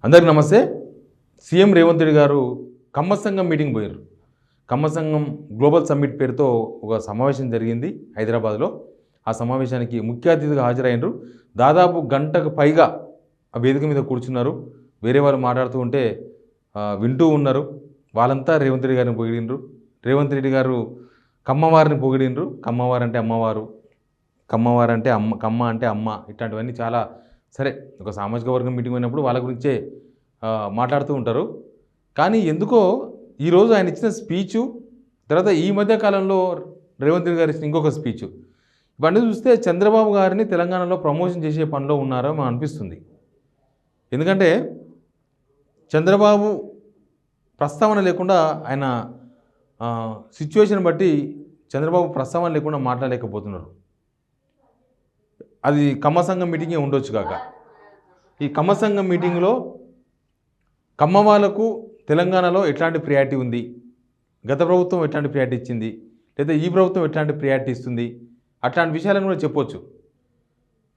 అందరికీ నమస్తే. సీఎం రేవంత్ రెడ్డి గారు కమ్మ సంఘం మీటింగ్ పోయారు. కమ్మ సంఘం గ్లోబల్ సమ్మిట్ పేరుతో ఒక సమావేశం జరిగింది హైదరాబాద్లో. ఆ సమావేశానికి ముఖ్య అతిథిగా హాజరైనరు. దాదాపు గంటకు పైగా ఆ వేదిక మీద కూర్చున్నారు. వేరే వాళ్ళు మాట్లాడుతూ ఉంటే వింటూ ఉన్నారు. వాళ్ళంతా రేవంత్ రెడ్డి గారిని పొగిడినరు. రేవంత్ రెడ్డి గారు కమ్మవారిని పొగిడినరు. కమ్మవారు అంటే అమ్మవారు, కమ్మవారు అంటే అమ్మ, కమ్మ అంటే అమ్మ, ఇట్లాంటివన్నీ చాలా సరే. ఒక సామాజిక వర్గం మీటింగ్ అయినప్పుడు వాళ్ళ గురించే మాట్లాడుతూ ఉంటారు. కానీ ఎందుకో ఈరోజు ఆయన ఇచ్చిన స్పీచు, తర్వాత ఈ మధ్య కాలంలో రేవంత్ రెడ్డి గారు ఇచ్చిన ఇంకొక స్పీచు, ఇవన్నీ చూస్తే చంద్రబాబు గారిని తెలంగాణలో ప్రమోషన్ చేసే పనిలో ఉన్నారో మనకు అనిపిస్తుంది. ఎందుకంటే చంద్రబాబు ప్రస్తావన లేకుండా ఆయన సిచ్యువేషన్ బట్టి చంద్రబాబు ప్రస్తావన లేకుండా మాట్లాడలేకపోతున్నారు. అది కమ్మ సంఘం మీటింగే ఉండొచ్చు కాక. ఈ కమ్మ సంఘం మీటింగ్లో కమ్మ వాళ్ళకు తెలంగాణలో ఎట్లాంటి ప్రియారిటీ ఉంది, గత ప్రభుత్వం ఎట్లాంటి ప్రియారిటీ ఇచ్చింది, లేదా ఈ ప్రభుత్వం ఎట్లాంటి ప్రియారిటీ ఇస్తుంది, అట్లాంటి విషయాలను కూడా చెప్పొచ్చు.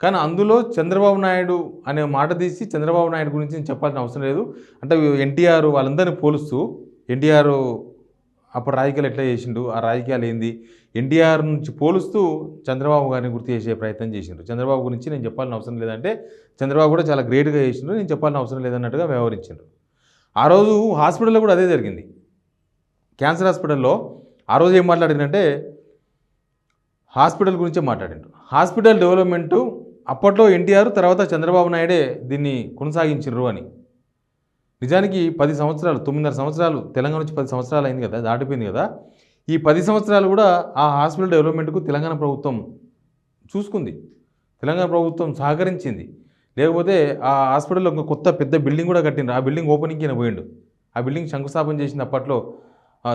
కానీ అందులో చంద్రబాబు నాయుడు అనే మాట తీసి చంద్రబాబు నాయుడు గురించి నేను చెప్పాల్సిన అవసరం లేదు. అంటే ఎన్టీఆర్ వాళ్ళందరినీ పోలుస్తూ, ఎన్టీఆర్ అప్పుడు రాజకీయాలు ఎట్లా చేసిండు, ఆ రాజకీయాలు ఏంది, ఎన్టీఆర్ నుంచి పోలుస్తూ చంద్రబాబు గారిని గుర్తు చేసే ప్రయత్నం చేసిండు. చంద్రబాబు గురించి నేను చెప్పాల్సిన అవసరం లేదంటే చంద్రబాబు కూడా చాలా గ్రేట్గా చేసిండు, నేను చెప్పాల్సిన అవసరం లేదన్నట్టుగా వ్యవహరించిండు. ఆ రోజు హాస్పిటల్లో కూడా అదే జరిగింది. క్యాన్సర్ హాస్పిటల్లో ఆ రోజు ఏం మాట్లాడిందంటే హాస్పిటల్ గురించే మాట్లాడిండు. హాస్పిటల్ డెవలప్మెంటు అప్పట్లో ఎన్టీఆర్, తర్వాత చంద్రబాబు నాయుడే దీన్ని కొనసాగించారు అని. నిజానికి 10 సంవత్సరాలు, 9.5 సంవత్సరాలు, తెలంగాణ నుంచి 10 సంవత్సరాలు అయింది కదా, దాటిపోయింది కదా. ఈ 10 సంవత్సరాలు కూడా ఆ హాస్పిటల్ డెవలప్మెంట్కు తెలంగాణ ప్రభుత్వం చూసుకుంది, తెలంగాణ ప్రభుత్వం సహకరించింది. లేకపోతే ఆ హాస్పిటల్లో ఒక కొత్త పెద్ద బిల్డింగ్ కూడా కట్టిండ్రు. ఆ బిల్డింగ్ ఓపెనింగ్కి ఆయన పోయిండు. ఆ బిల్డింగ్ శంకుస్థాపన చేసింది అప్పట్లో.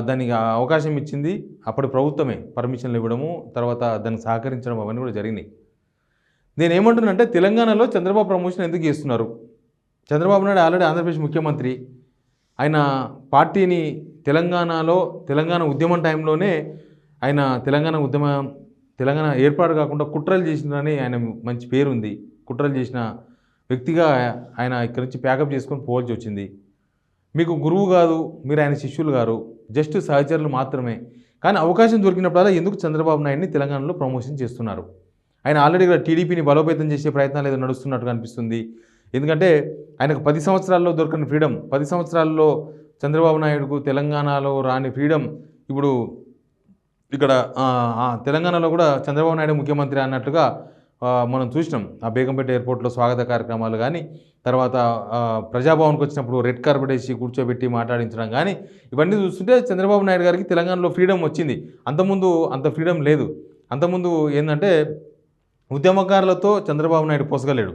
దానికి అవకాశం ఇచ్చింది అప్పటి ప్రభుత్వమే, పర్మిషన్లు ఇవ్వడము, తర్వాత దానికి సహకరించడం, అవన్నీ కూడా జరిగినాయి. నేనేమంటున్నానంటే తెలంగాణలో చంద్రబాబు ప్రమోషన్ ఎందుకు చేస్తున్నారు? చంద్రబాబు నాయుడు ఆల్రెడీ ఆంధ్రప్రదేశ్ ముఖ్యమంత్రి. ఆయన పార్టీని తెలంగాణలో, తెలంగాణ ఉద్యమం టైంలోనే ఆయన తెలంగాణ ఏర్పాటు కాకుండా కుట్రలు చేసినని ఆయన మంచి పేరుంది. కుట్రలు చేసిన వ్యక్తిగా ఆయన ఇక్కడి నుంచి ప్యాకప్ చేసుకొని పోవాల్సి వచ్చింది. మీకు గురువు కాదు, మీరు ఆయన శిష్యులు గారు, జస్ట్ సహచరులు మాత్రమే. కానీ అవకాశం దొరికినప్పుడల్లా ఎందుకు చంద్రబాబు నాయుడిని తెలంగాణలో ప్రమోషన్ చేస్తున్నారు? ఆయన ఆల్రెడీ ఇక్కడ టీడీపీని బలోపేతం చేసే ప్రయత్నాలు ఏదో నడుస్తున్నట్టుగా అనిపిస్తుంది. ఎందుకంటే ఆయనకు 10 సంవత్సరాల్లో దొరకని ఫ్రీడమ్, 10 సంవత్సరాల్లో చంద్రబాబు నాయుడుకు తెలంగాణలో రాని ఫ్రీడమ్ ఇప్పుడు ఇక్కడ తెలంగాణలో కూడా చంద్రబాబు నాయుడు ముఖ్యమంత్రి అన్నట్టుగా మనం చూసినాం. ఆ బేగంపేట ఎయిర్పోర్ట్లో స్వాగత కార్యక్రమాలు కానీ, తర్వాత ప్రజాభవన్కి వచ్చినప్పుడు రెడ్ కార్పెట్ వేసి కూర్చోబెట్టి మాట్లాడించడం కానీ, ఇవన్నీ చూస్తుంటే చంద్రబాబు నాయుడు గారికి తెలంగాణలో ఫ్రీడమ్ వచ్చింది. అంతకుముందు అంత ఫ్రీడమ్ లేదు. అంతకుముందు ఏంటంటే ఉద్యమకారులతో చంద్రబాబు నాయుడు పొసగలేడు.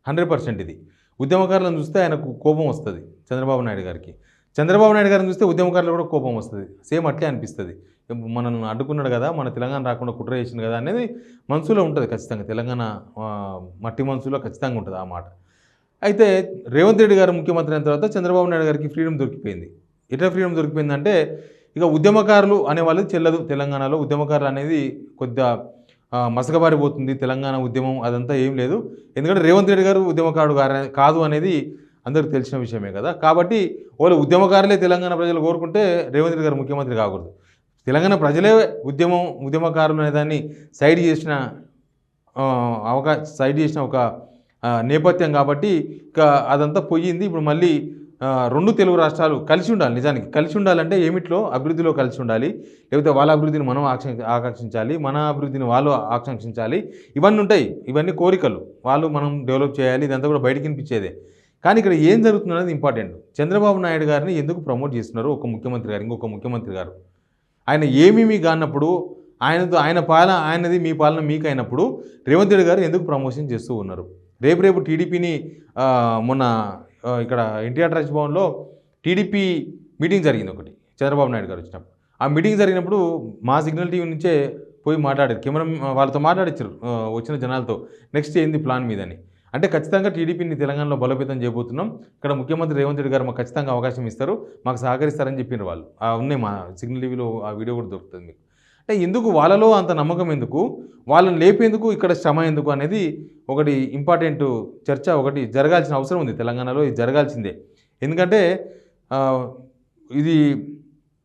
100% ఇది. ఉద్యమకారులను చూస్తే ఆయనకు కోపం వస్తుంది చంద్రబాబు నాయుడు గారికి. చంద్రబాబు నాయుడు గారిని చూస్తే ఉద్యమకారులు కూడా కోపం వస్తుంది. సేమ్ అట్లే అనిపిస్తుంది. మనల్ని అడ్డుకున్నాడు కదా, మన తెలంగాణ రాకుండా కుట్ర చేసింది కదా అనేది మనసులో ఉంటుంది ఖచ్చితంగా. తెలంగాణ మట్టి మనసులో ఖచ్చితంగా ఉంటుంది ఆ మాట. అయితే రేవంత్ రెడ్డి గారు ముఖ్యమంత్రి అయిన తర్వాత చంద్రబాబు నాయుడు గారికి ఫ్రీడమ్ దొరికిపోయింది. ఎట్లా ఫ్రీడమ్ దొరికిపోయిందంటే ఇక ఉద్యమకారులు అనేవాళ్ళు చెల్లదు తెలంగాణలో. ఉద్యమకారులు అనేది కొద్దిగా మసకబారిపోతుంది. తెలంగాణ ఉద్యమం అదంతా ఏం లేదు. ఎందుకంటే రేవంత్ రెడ్డి గారు ఉద్యమకారుడు కాదు అనేది అందరికీ తెలిసిన విషయమే కదా. కాబట్టి వాళ్ళు ఉద్యమకారులే తెలంగాణ ప్రజలు కోరుకుంటే రేవంత్ రెడ్డి గారు ముఖ్యమంత్రి కాకూడదు. తెలంగాణ ప్రజలే ఉద్యమకారులు అనే దాన్ని సైడ్ చేసిన ఒక నేపథ్యం కాబట్టి ఇక అదంతా పోయింది. ఇప్పుడు మళ్ళీ 2 తెలుగు రాష్ట్రాలు కలిసి ఉండాలి. నిజానికి కలిసి ఉండాలంటే ఏమిట్లో అభివృద్ధిలో కలిసి ఉండాలి. లేకపోతే వాళ్ళ అభివృద్ధిని మనం ఆకాంక్షించాలి, మన అభివృద్ధిని వాళ్ళు ఆకాంక్షించాలి. ఇవన్నీ ఉంటాయి. ఇవన్నీ కోరికలు. వాళ్ళు మనం డెవలప్ చేయాలి. ఇదంతా కూడా బయటకు వినిపించేదే. కానీ ఇక్కడ ఏం జరుగుతుందనేది ఇంపార్టెంట్. చంద్రబాబు నాయుడు గారిని ఎందుకు ప్రమోట్ చేస్తున్నారు ఒక ముఖ్యమంత్రి గారు, ఇంకొక ముఖ్యమంత్రి గారు? ఆయన ఏమీ కానప్పుడు, ఆయనది మీ పాలన మీకు అయినప్పుడు రేవంత్ రెడ్డి గారు ఎందుకు ప్రమోషన్ చేస్తూ ఉన్నారు? రేపు టీడీపీని మొన్న ఇక్కడ ఎన్టీఆర్ ట్రస్ట్ భవన్లో టీడీపీ మీటింగ్ జరిగింది ఒకటి, చంద్రబాబు నాయుడు గారు వచ్చినప్పుడు. ఆ మీటింగ్ జరిగినప్పుడు మా సిగ్నల్ టీవీ నుంచే పోయి మాట్లాడారు. కెమెరా వాళ్ళతో మాట్లాడించారు వచ్చిన జనాలతో, నెక్స్ట్ ఏంది ప్లాన్ మీదని. అంటే ఖచ్చితంగా టీడీపీని తెలంగాణలో బలోపేతం చేయబోతున్నాం, ఇక్కడ ముఖ్యమంత్రి రేవంత్ రెడ్డి గారు మాకు ఖచ్చితంగా అవకాశం ఇస్తారు, మాకు సహకరిస్తారని చెప్పినారు వాళ్ళు. ఉన్నాయి మా సిగ్నల్ టీవీలో ఆ వీడియో కూడా దొరుకుతుంది మీకు. అంటే ఎందుకు వాళ్ళలో అంత నమ్మకం ఎందుకు, వాళ్ళని లేపేందుకు ఇక్కడ శ్రమ ఎందుకు అనేది ఒకటి ఇంపార్టెంట్ చర్చ ఒకటి జరగాల్సిన అవసరం ఉంది. తెలంగాణలో ఇది జరగాల్సిందే. ఎందుకంటే ఆహ్, ఇది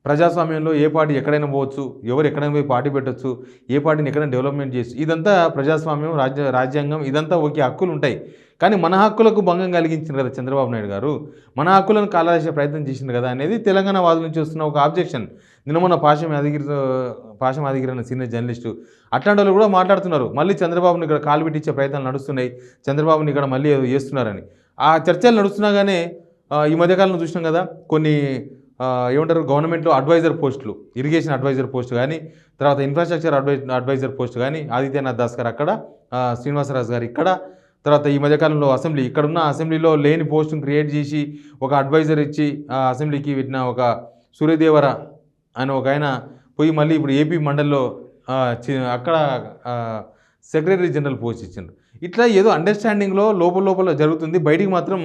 ప్రజాస్వామ్యంలో ఏ పార్టీ ఎక్కడైనా పోవచ్చు, ఎవరు ఎక్కడైనా పోయి పార్టీ పెట్టొచ్చు, ఏ పార్టీని ఎక్కడైనా డెవలప్మెంట్ చేయొచ్చు. ఇదంతా ప్రజాస్వామ్యం, రాజ్యాంగం ఇదంతా ఓకే, హక్కులు ఉంటాయి. కానీ మన హక్కులకు భంగం కలిగించింది కదా చంద్రబాబు నాయుడు గారు. మన హక్కులను కాలరాసే ప్రయత్నం చేసింది కదా అనేది తెలంగాణ వాదుల నుంచి వస్తున్న ఒక ఆబ్జెక్షన్. నిన్న మొన్న పాషం యాదగిరి అనే సీనియర్ జర్నలిస్టు అట్లాంటి వాళ్ళు కూడా మాట్లాడుతున్నారు. మళ్ళీ చంద్రబాబుని ఇక్కడ కాలు పెట్టించే ప్రయత్నాలు నడుస్తున్నాయి, చంద్రబాబుని ఇక్కడ మళ్ళీ ఏదో చేస్తున్నారని. ఆ చర్చలు నడుస్తున్నాగానే ఈ మధ్యకాలంలో చూసినాం కదా కొన్ని ఏమంటారు గవర్నమెంట్లో అడ్వైజర్ పోస్టులు, ఇరిగేషన్ అడ్వైజర్ పోస్ట్ కానీ, తర్వాత ఇన్ఫ్రాస్ట్రక్చర్ అడ్వైజర్ పోస్ట్ కానీ ఆదిత్యనాథ్ దాస్ గారు అక్కడ, శ్రీనివాసరాజు గారు ఇక్కడ, తర్వాత ఈ మధ్యకాలంలో అసెంబ్లీ ఇక్కడున్న అసెంబ్లీలో లేని పోస్టును క్రియేట్ చేసి ఒక అడ్వైజర్ ఇచ్చి అసెంబ్లీకి పెట్టిన ఒక సూర్యదేవర అని ఒక ఆయన పోయి మళ్ళీ ఇప్పుడు ఏపీ మండల్లో అక్కడ సెక్రటరీ జనరల్ పోస్ట్ ఇచ్చిండ్రు. ఇట్లా ఏదో అండర్స్టాండింగ్లో లోపల జరుగుతుంది, బయటికి మాత్రం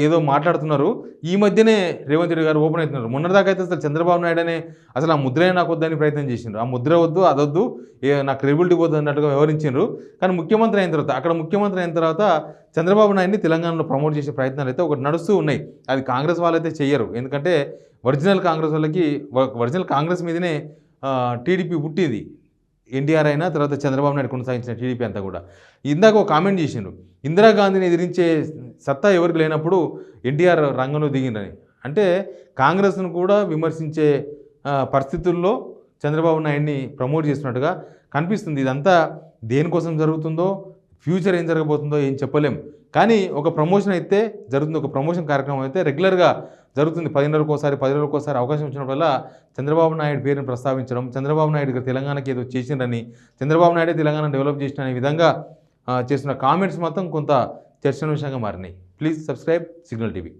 ఏదో మాట్లాడుతున్నారు. ఈ మధ్యనే రేవంత్ రెడ్డి గారు ఓపెన్ అవుతున్నారు. మొన్నటిదాకా అయితే అసలు చంద్రబాబు నాయుడు అనే అసలు ఆ ముద్రే నాకు వద్దని ప్రయత్నం చేసిండ్రు. ఆ ముద్ర వద్దు, అదొద్దు, నా క్రెడిబిలిటీ పోద్దు అన్నట్టుగా వివరించారు. కానీ ముఖ్యమంత్రి అయిన తర్వాత చంద్రబాబు నాయుడిని తెలంగాణలో ప్రమోట్ చేసే ప్రయత్నాలు అయితే ఒకటి నడుస్తూ ఉన్నాయి. అది కాంగ్రెస్ వాళ్ళైతే చెయ్యరు. ఎందుకంటే ఒరిజినల్ కాంగ్రెస్ మీదనే టీడీపీ పుట్టింది. ఎన్టీఆర్ అయినా తర్వాత చంద్రబాబు నాయుడు కొనసాగించిన టీడీపీ అంతా కూడా. ఇందాక ఒక కామెంట్ చేసిండ్రు, ఇందిరాగాంధీని ఎదిరించే సత్తా ఎవరికి లేనప్పుడు ఎన్టీఆర్ రంగంలో దిగిందని. అంటే కాంగ్రెస్ను కూడా విమర్శించే పరిస్థితుల్లో చంద్రబాబు నాయుడిని ప్రమోట్ చేస్తున్నట్టుగా కనిపిస్తుంది. ఇదంతా దేనికోసం జరుగుతుందో, ఫ్యూచర్ ఏం జరగబోతుందో ఏం చెప్పలేం. కానీ ఒక ప్రమోషన్ అయితే జరుగుతుంది, ఒక ప్రమోషన్ కార్యక్రమం అయితే రెగ్యులర్గా జరుగుతుంది. 10 నెలలకోసారి 10 రోజులకోసారి అవకాశం వచ్చినప్పుడల్లా చంద్రబాబు నాయుడు పేరుని ప్రస్తావించడం, చంద్రబాబు నాయుడు తెలంగాణకి ఏదో చేసిండని, చంద్రబాబు నాయుడే తెలంగాణ డెవలప్ చేసిన అనే విధంగా చేస్తున్న కామెంట్స్ మొత్తం కొంత చర్చనీయాంశంగా మారినాయి. Please subscribe signal TV.